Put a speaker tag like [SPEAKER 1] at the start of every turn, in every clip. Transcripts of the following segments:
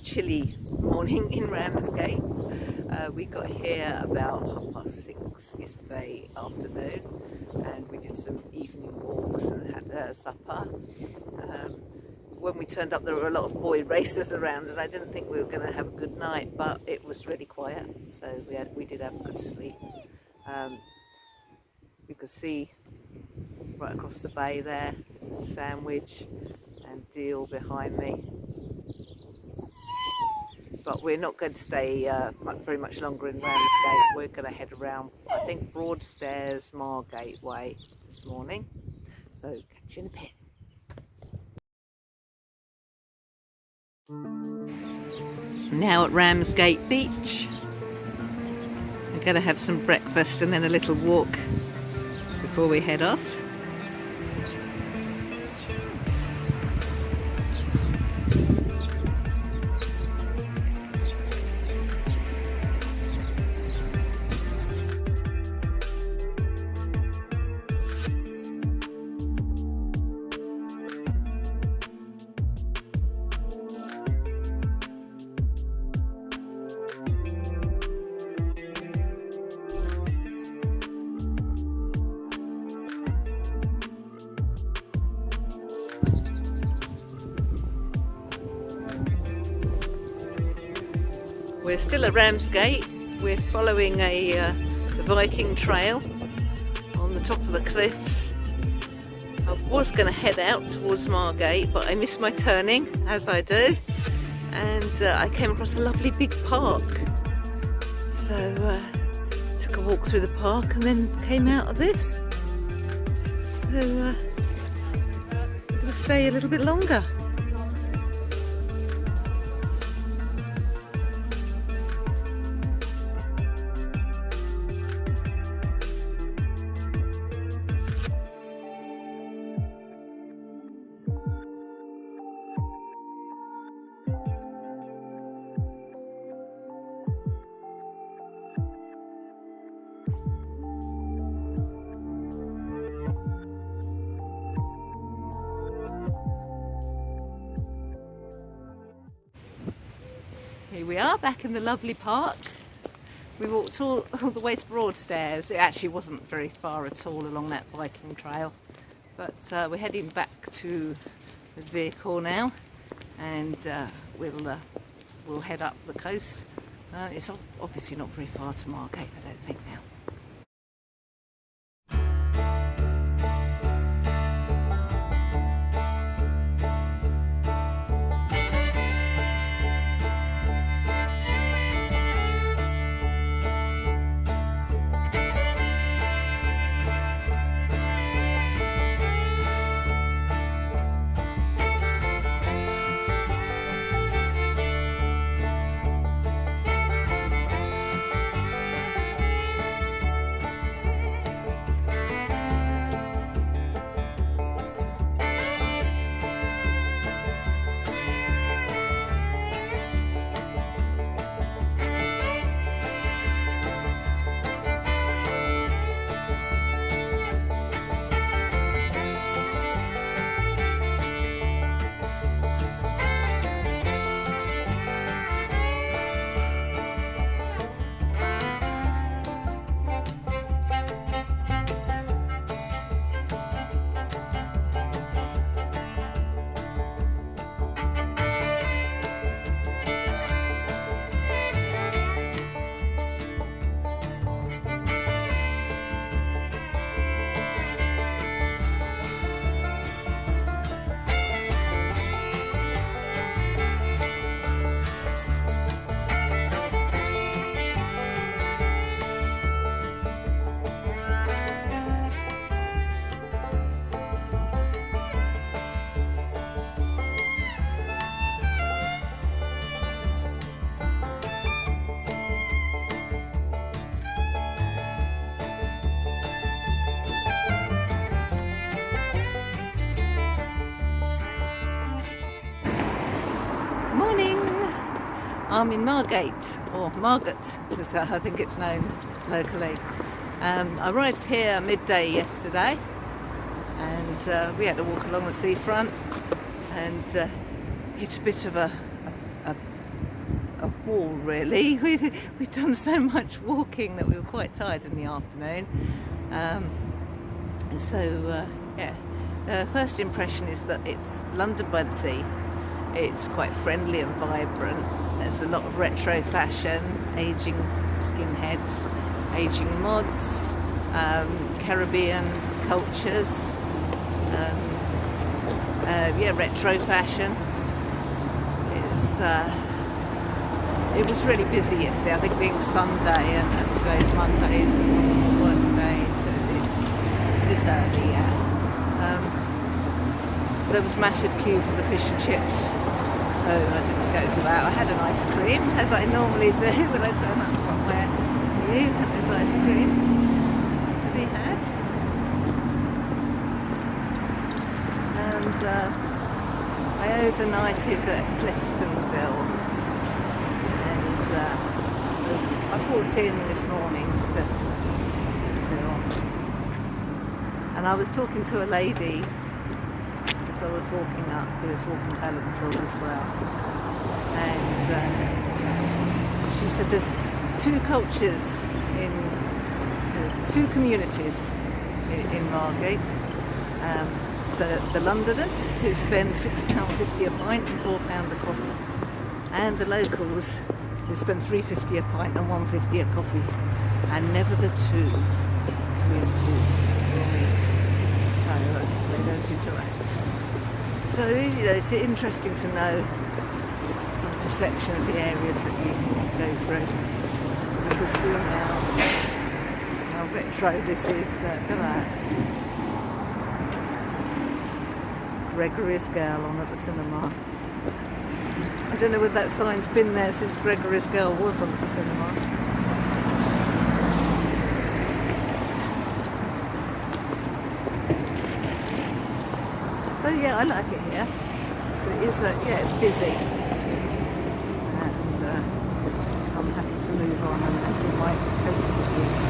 [SPEAKER 1] chilly morning in Ramsgate. We got here about 6:30 yesterday afternoon, and we did some evening walks and had supper. When we turned up, there were a lot of boy racers around, and I didn't think we were going to have a good night, but it was really quiet, so we did have a good sleep. You could see right across the bay there, Sandwich and Deal behind me. But we're not going to stay very much longer in Ramsgate. We're going to head around, I think, Broadstairs, Margate way this morning. So catch you in a bit. Now at Ramsgate Beach. We're going to have some breakfast and then a little walk before we head off. We're still at Ramsgate. We're following the Viking trail on the top of the cliffs. I was going to head out towards Margate, but I missed my turning, as I do, and I came across a lovely big park. So took a walk through the park and then came out of this. So I'm going to stay a little bit longer. Here we are back in the lovely park. We walked all the way to Broadstairs. It actually wasn't very far at all along that Viking trail, but we're heading back to the vehicle now, and we'll head up the coast. It's obviously not very far to Margate, I don't think now. I'm in Margate, or Margate, as I think it's known locally. I arrived here midday yesterday, and we had to walk along the seafront, and it's a bit of a wall really. We'd done so much walking that we were quite tired in the afternoon. First impression is that it's London by the sea. It's quite friendly and vibrant. There's a lot of retro fashion, ageing skinheads, ageing mods, Caribbean cultures, retro fashion. It was really busy yesterday. I think being Sunday and today's Monday is a normal work day, so it's early, yeah. There was massive queue for the fish and chips, so I didn't go for that. I had an ice cream, as I normally do when I turn up somewhere new, and there's ice cream to be had. And I overnighted at Cliftonville, and I brought in this morning just to film. And I was talking to a lady as I was walking up, who was walking Palanquin as well. And she said there's two cultures two communities in Margate. The Londoners, who spend £6.50 a pint and £4 a coffee, and the locals, who spend £3.50 a pint and £1.50 a coffee, and never the two communities will meet, so they don't interact. So it's interesting to know some perception of the areas that you go through. You can see how retro this is. Look at that. Gregory's Girl on at the cinema. I don't know whether that sign's been there since Gregory's Girl was on at the cinema. So yeah, I like it here. But it's busy, and I'm happy to move on and do my coastal gigs.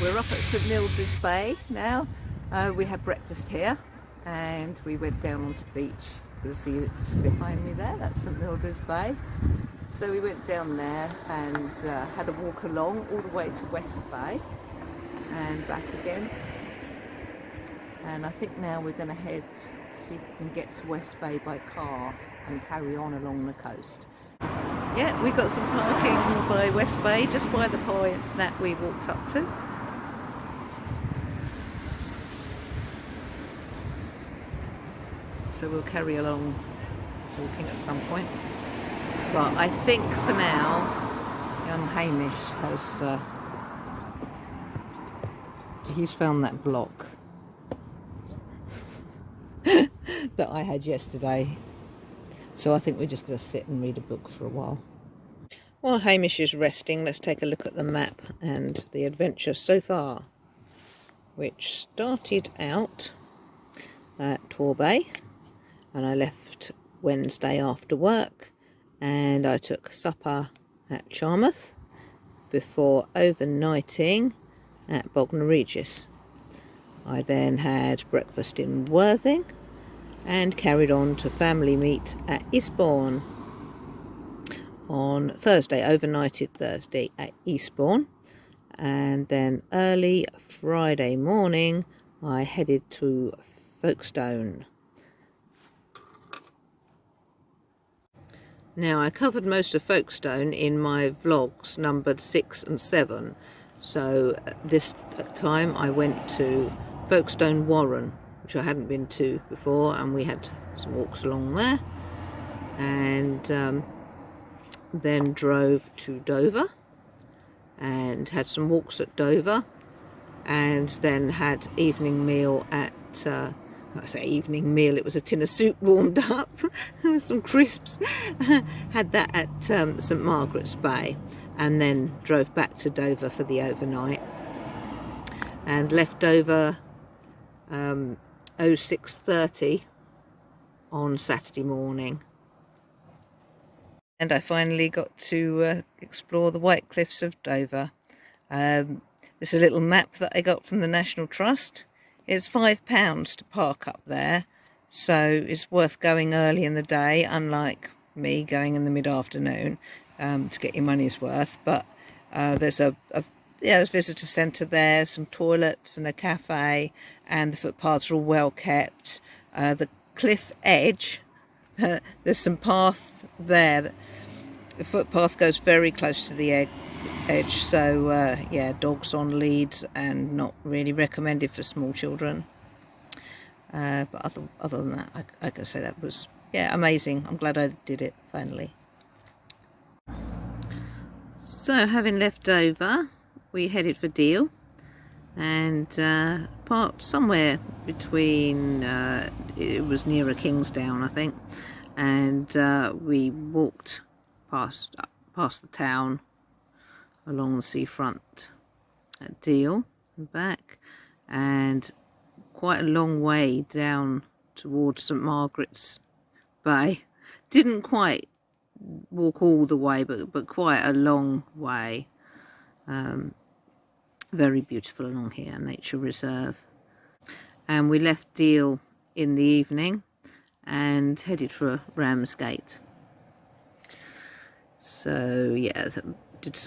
[SPEAKER 1] We're up at St Mildred's Bay now. We had breakfast here and we went down onto the beach. You'll see it just behind me there, that's St Mildred's Bay. So we went down there and had a walk along all the way to West Bay and back again. And I think now we're going to head, see if we can get to West Bay by car and carry on along the coast. Yeah, we got some parking by West Bay, just by the point that we walked up to. So we'll carry along walking at some point. But I think for now, young Hamish has, he's found that block that I had yesterday. So I think we're just going to sit and read a book for a while. While Hamish is resting, let's take a look at the map and the adventure so far, which started out at Torbay, and I left Wednesday after work, and I took supper at Charmouth before overnighting at Bognor Regis. I then had breakfast in Worthing and carried on to family meet at Eastbourne on Thursday, overnighted Thursday at Eastbourne, and then early Friday morning I headed to Folkestone. Now, I covered most of Folkestone in my vlogs numbered 6 and 7, so this time I went to Folkestone Warren, which I hadn't been to before, and we had some walks along there, and then drove to Dover and had some walks at Dover, and then had evening meal at I say evening meal, it was a tin of soup warmed up with some crisps. Had that at St Margaret's Bay, and then drove back to Dover for the overnight and left Dover 06:30 on Saturday morning. And I finally got to explore the White Cliffs of Dover. This is a little map that I got from the National Trust. It's £5 to park up there, so it's worth going early in the day, unlike me going in the mid-afternoon to get your money's worth. But there's there's a visitor centre there, some toilets and a cafe, and the footpaths are all well kept. The cliff edge, there's some path there. The footpath goes very close to the edge, so yeah, dogs on leads and not really recommended for small children. But other than that, I can say that was, yeah, amazing. I'm glad I did it finally. So having left Dover, we headed for Deal and parked somewhere between, it was nearer Kingsdown I think, and we walked past the town along the seafront at Deal and back, and quite a long way down towards St Margaret's Bay. Didn't quite walk all the way, but quite a long way. Very beautiful along here, nature reserve. And we left Deal in the evening and headed for Ramsgate. So yeah, did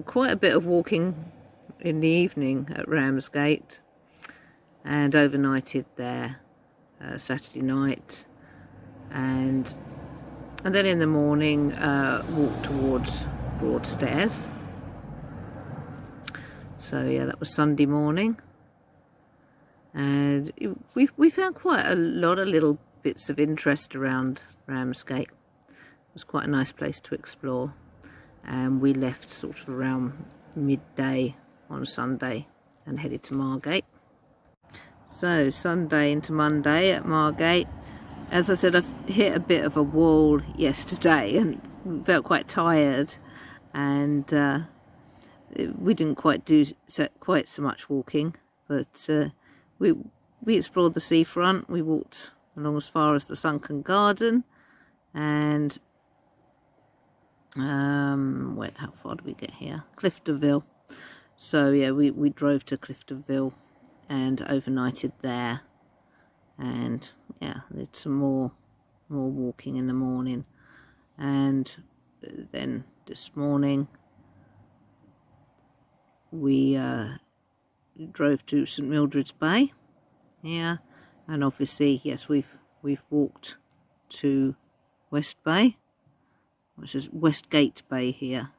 [SPEAKER 1] quite a bit of walking in the evening at Ramsgate and overnighted there Saturday night, and then in the morning walked towards Broadstairs. So yeah, that was Sunday morning, and we found quite a lot of little bits of interest around Ramsgate. It was quite a nice place to explore, and we left sort of around midday on Sunday and headed to Margate. So Sunday into Monday at Margate. As I said, I've hit a bit of a wall yesterday and felt quite tired, and we didn't quite do quite so much walking, but we explored the seafront. We walked along as far as the Sunken Garden, and how far did we get here? Cliftonville. So yeah, we drove to Cliftonville and overnighted there, and yeah, did some more walking in the morning, and then this morning we drove to St Mildred's Bay. Yeah, and obviously yes, we've walked to West Bay, which is Westgate Bay here.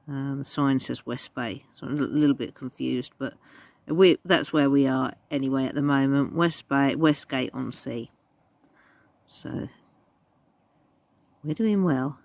[SPEAKER 1] The sign says West Bay, so I'm a little bit confused, but that's where we are anyway at the moment. West Bay, Westgate on Sea. So we're doing well.